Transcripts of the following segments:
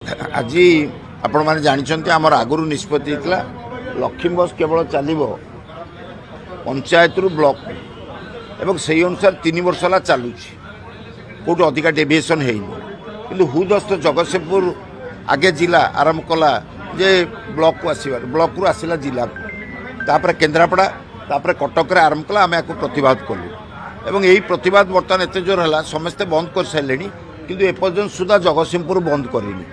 आज आपण मैंने जानते आमर आगुरी निष्पत्ति लक्ष्मी बस केवल चलो पंचायत रु ब्लॉक एवं से अनुसार 3 वर्ष है चलुँ कौट अधिका डेविएसन है कि हुदस्त जगतसिंहपुर आगे जिला आरंभ कला जे ब्लॉक को आसबार ब्लॉक रु आसला जिला को केन्द्रापड़ा कटक आरंभ कला आम या प्रतिवाद कलु एवं यही प्रतिवाद बर्तमान एत जोर है समस्ते बंद कर सारे किंतु एपर्यंत सुधा जगतसिंहपुर बंद करनी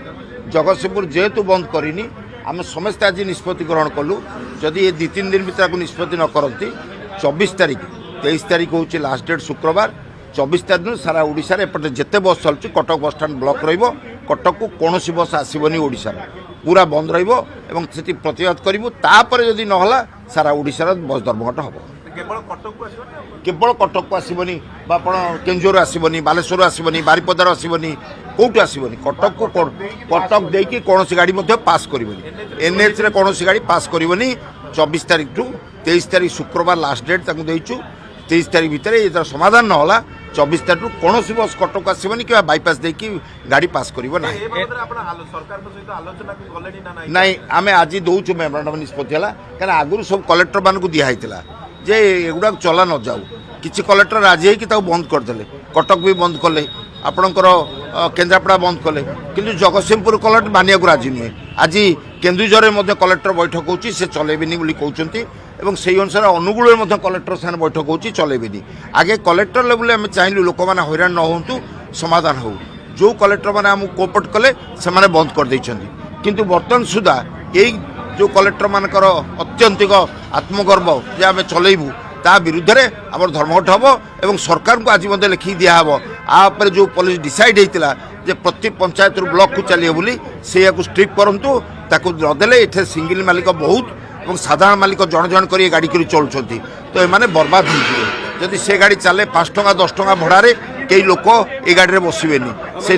जगतसिंहपुर जेहेतु बंद करनी आम समस्ते आज निष्पत्ति ग्रहण कलु जदि ये 2-3 दिन भर निष्पत्ति न करती 24 तारीख 23 तारीख हूँ लास्ट डेट शुक्रवार 24 तारीख दिन सारा ओडिशा एपटे जिते बस चलुची कटक बस स्टाण्ड ब्लॉक रहिबो कटक को कौन बस आसबनी ओडिशा पूरा बंद रहिबो एवं सेठी प्रतिवाद करिवो तापर जदि नहला सारा ओडिशा बस धर्मघट हबो केवल कटक को आसबनी केन्दुझर आसबनी बालेश्वर आसबनी बारिपदार आसबनी कौट आसबनी कटक को कटक देकी कौन गाड़ी पास करनी एनएच रे कौन गाड़ी पास करनी 24 तारीख टू 23 तारीख शुक्रवार लास्ट डेट देचु 23 तारीख भितर ये समाधान नहला 24 तारीख कौन बस कटक आसबनी कि बाईपास देकी गाड़ी पास कर ना आम आज दौचु मेमोरांडम निष्पत्ति है कहीं आगुरी सब कलेक्टर मानक दिखाई जे एगुड़ा चला न जाऊ किसी कलेक्टर राजी है बंद करदे कटक भी बंद कले आपणकर केन्द्रापड़ा बंद कले किंतु जगतसिंहपुर कलेक्टर मानिया को राजी नुहे आज केन्दुझर कलेक्टर बैठक होची से चलेबेनी बोली कहउचंती एवं से अनुसार अनुगुल कलेक्टर साथ बैठक होची चलेबेनी आगे कलेक्टर लेवल आम चाहिए लोक मैंने हैरान न होंतु समाधान हो जो कलेक्टर मैंने आमको कोअपरेट कले से बंद कर देइछंती किंतु बर्तमान सुधा यही जो कलेक्टर मानकर अत्यंतिक आत्मगर्व जे आम चलैबू ता विरुद्ध में आम धर्मघट हम और सरकार को आज लिखि दिहब आप जो पुलिस डिसाइड होता जे प्रति पंचायत ब्लॉक को चलिए बोली से स्ट्रिक्ट करूँ ताकू नदेले ये सिंगल मालिक बहुत और साधारण मालिक जन जन कर गाड़ी कर चलुंट तो ये बर्बाद हो जदि से गाड़ी चले 5 टंका 10 टंका भड़े कई लोक ये गाड़ी में बसबेनी से